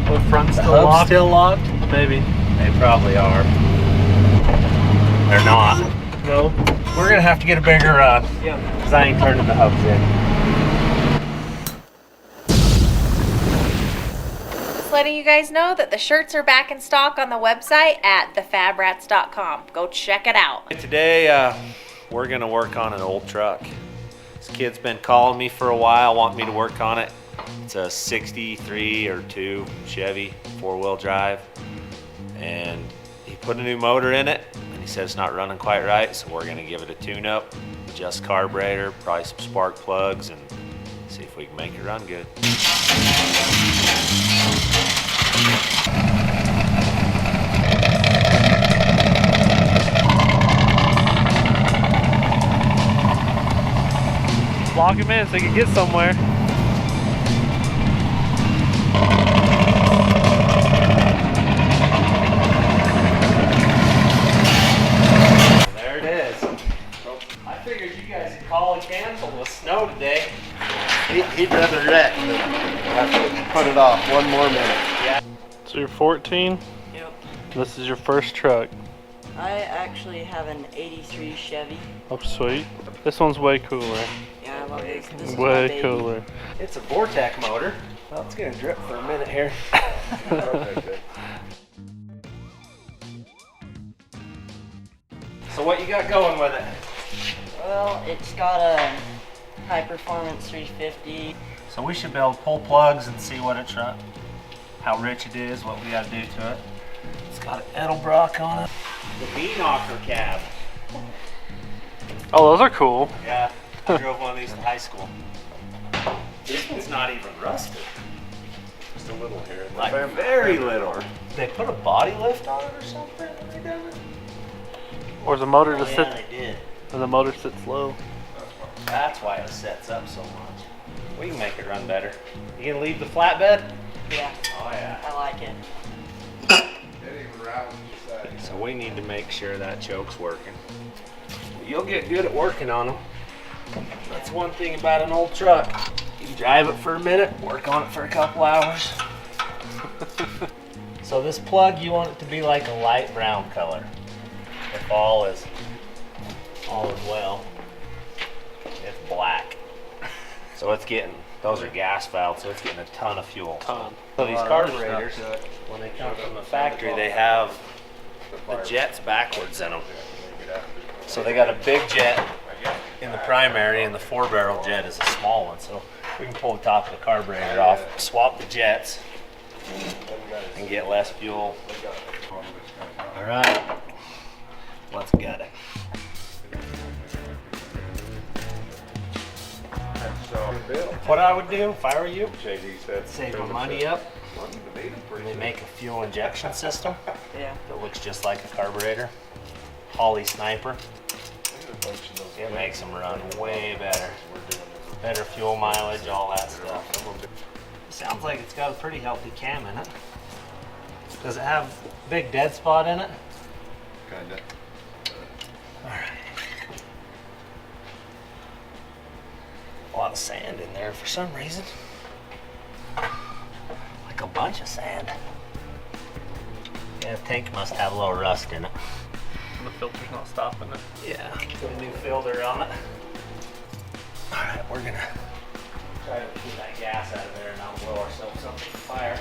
The front's The still hub's locked? still locked? Maybe. They probably are. They're not. No? We're gonna have to get a bigger run. Yeah. Because I ain't turning the hubs in. Just letting you guys know that the shirts are back in stock on the website at thefabrats.com. Go check it out. Today, we're gonna work on an old truck. This kid's been calling me for a while, wanting me to work on it. It's a 63 or 2 Chevy 4-wheel drive. And he put a new motor in it, and he said it's not running quite right, so we're gonna give it a tune-up, adjust carburetor, probably some spark plugs, and see if we can make it run good. Lock him in so he can get somewhere. There it is. I figured you guys would call and cancel with snow today. He'd rather wreck than have to put it off one more minute. Yeah. So you're 14? Yep. This is your first truck. I actually have an 83 Chevy. Oh, sweet. This one's way cooler. Yeah, I love this. This is my Way baby. cooler. It's a Vortec motor. Well, it's gonna drip for a minute here. So what you got going with it? Well, it's got a high performance 350. So we should be able to pull plugs and see what it's run, how rich it is, what we gotta do to it. It's got an Edelbrock on it. The V-knocker cab. Oh, those are cool. Yeah, I drove one of these in high school. This one's not even rusted. Just a little here. Like very little. They put a body lift on it or something when they done it? Or the motor Oh, just yeah, sit, they did. or the motor sits low. That's why it sets up so much. We can make it run better. You gonna leave the flatbed? Yeah, Oh yeah. I like it. So we need to make sure that choke's working. You'll get good at working on them. That's one thing about an old truck. You can drive it for a minute, work on it for a couple hours. So this plug, you want it to be like a light brown color. If all is well, it's black. So it's getting, those are gas valves, so it's getting a ton of fuel. So these carburetors, when they come from the factory, they have the jets backwards in them. So they got a big jet in the primary, and the 4-barrel jet is a small one. So we can pull the top of the carburetor off, swap the jets, and get less fuel. All right, let's get it. What I would do if I were you, save my money up, and then make a fuel injection system Yeah. that looks just like a carburetor. Holly Sniper. It makes them run way better. Better fuel mileage, all that stuff. Sounds like it's got a pretty healthy cam in it. Does it have a big dead spot in it? Kinda. Alright. A lot of sand in there for some reason. Like a bunch of sand. Yeah, the tank must have a little rust in it. The filter's not stopping it. Yeah, put a new filter on it. Alright, we're gonna try to keep that gas out of there and not blow ourselves up with the fire.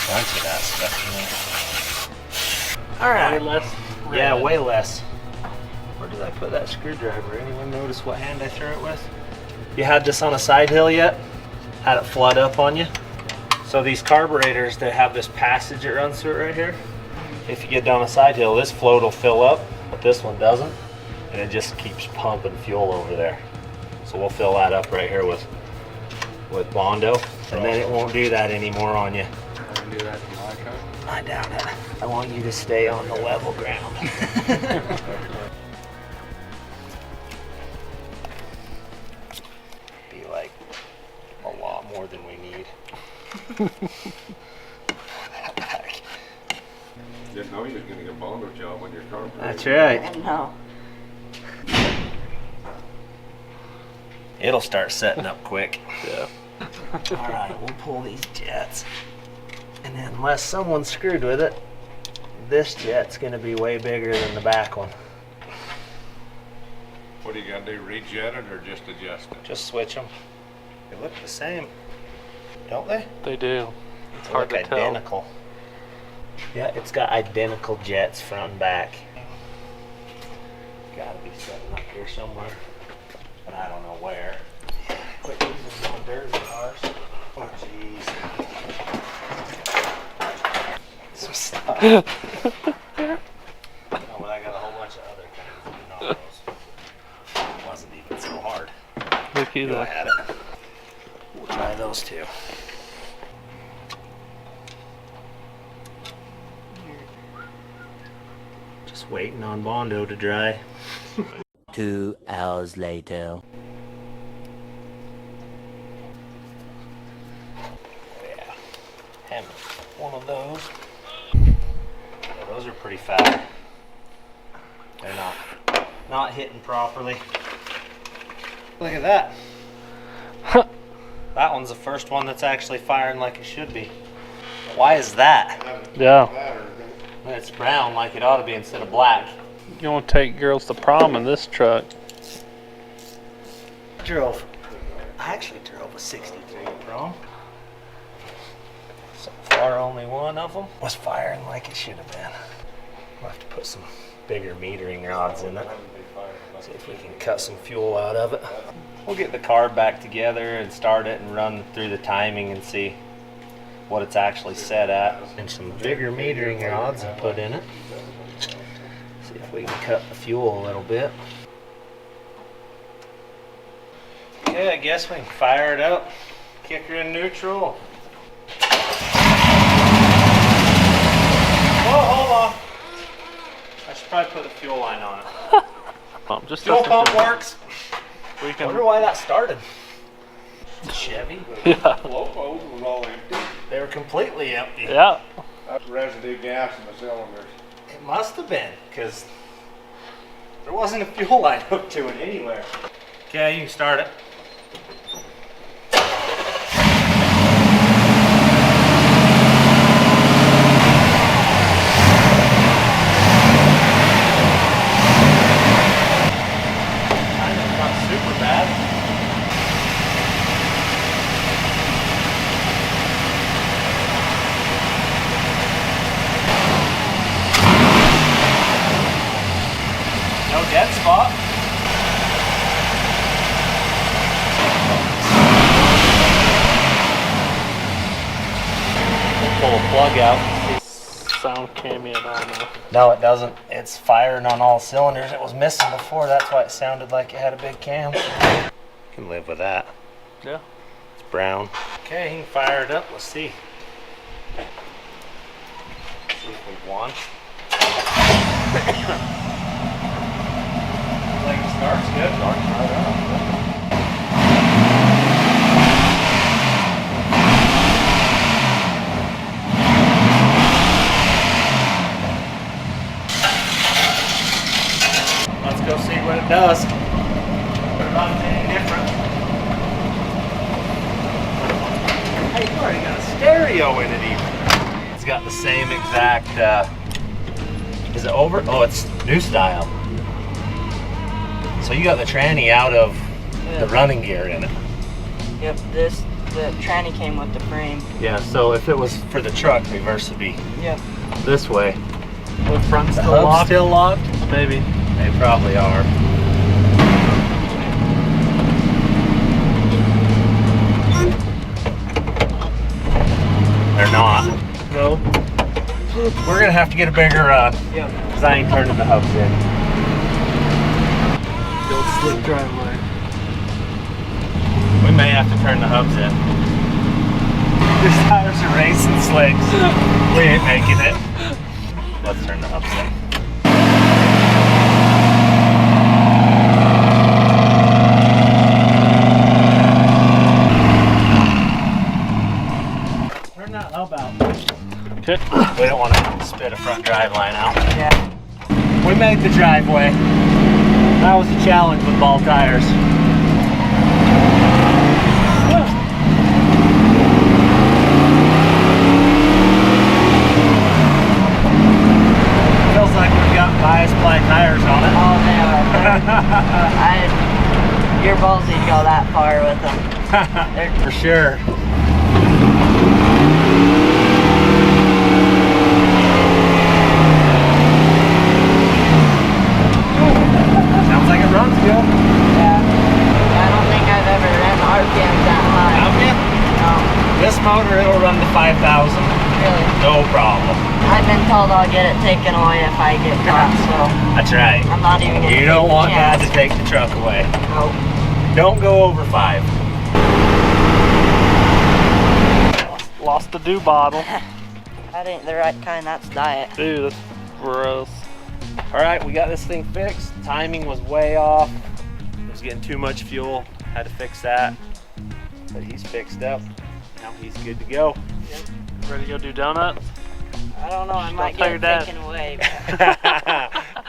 Bunch of that stuff in there. Alright. Way less. Yeah, way less. Where did I put that screwdriver? Anyone notice what hand I threw it with? You had this on a side hill yet? Had it flood up on you? So these carburetors, they have this passage that runs through it right here. If you get down a side hill, this float will fill up, but this one doesn't. And it just keeps pumping fuel over there. So we'll fill that up right here with Bondo. And then it won't do that anymore on you. Do that in my car. I doubt it. I want you to stay on the level ground. Be like a lot more than we need. That back. Didn't know you was gonna get a Bondo job on your car. That's right. And no. it'll start setting up quick. Yeah. All right, we'll pull these jets. And then unless someone's screwed with it, this jet's gonna be way bigger than the back one. What do you gotta do, rejet it or just adjust it? Just switch them. They look the same, don't they? They do. It's They hard look to tell. identical. Yeah, it's got identical jets front and back. Gotta be setting up here somewhere, but I don't know where. Quit using my dirty cars. Oh, jeez. Some stuff. Oh, but I got a whole bunch of other kinds of those. It wasn't even so hard. Look Go either. at it. We'll try those two. Just waiting on Bondo to dry. 2 hours later. Yeah, having one of those. Yeah, those are pretty foul. They're not hitting properly. Look at that. That one's the first one that's actually firing like it should be. Why is that? Yeah. It's brown like it ought to be instead of black. You want to take girls to prom in this truck? I actually drove a 63 prom. So far, only one of them was firing like it should have been. We'll have to put some bigger metering rods in it. See if we can cut some fuel out of it. We'll get the car back together and start it and run through the timing and see what it's actually set at. And some bigger metering rods and put in it. See if we can cut the fuel a little bit. Okay, I guess we can fire it up. Kick her in neutral. Whoa, hold on. I should probably put the fuel line on it. Just Fuel listen pump to- works. We I can. wonder why that started. Chevy? Yeah. Locos was all empty. They were completely empty. Yeah. That's residue gas in the cylinders. It must have been, because there wasn't a fuel line hooked to it anywhere. Okay, you can start it. Not super bad. No dead spot. We'll pull a plug out. Sound cameo down there. No, it doesn't. It's firing on all cylinders. It was missing before. That's why it sounded like it had a big cam. Can live with that. Yeah. It's brown. Okay, he can fire it up. Let's see. See if we've won. Like it starts good. Starts right up. Let's go see what it does. Put it on anything different. Hey, you already got a stereo in it even. It's got the same exact, is it over? Oh, it's new style. So you got the tranny out of the running gear in it. Yep, the tranny came with the frame. Yeah, so if it was for the truck, reverse would be Yep. this way. The front's The still hub's locked? still locked? Maybe. They probably are. They're not. No. We're gonna have to get a bigger rod. Yep. Cause I ain't turning the hubs in. The old slick driveway. We may have to turn the hubs in. These tires are racing slicks. We ain't making it. Let's turn the hubs in. Turn that hub out. Okay. We don't want to spit a front drive line out. Yeah. We made the driveway. That was a challenge with ball tires. You're ballsy to go that far with them. For sure. Sounds like it runs good. Yeah. I don't think I've ever ran the RPM that high. Have you? No, This motor, it'll run to 5,000. really. No problem. I've been told I'll get it taken away if I get caught, so That's right. I'm not even gonna You take don't the want Dad chance. to take the truck away. Nope. Don't go over 5. Lost the dew bottle. That ain't the right kind, that's diet. Dude, that's gross. All right, we got this thing fixed. Timing was way off. It was getting too much fuel. Had to fix that. But he's fixed up. Now he's good to go. Ready to go do donuts? I don't know, I might tell get your it dad. taken away.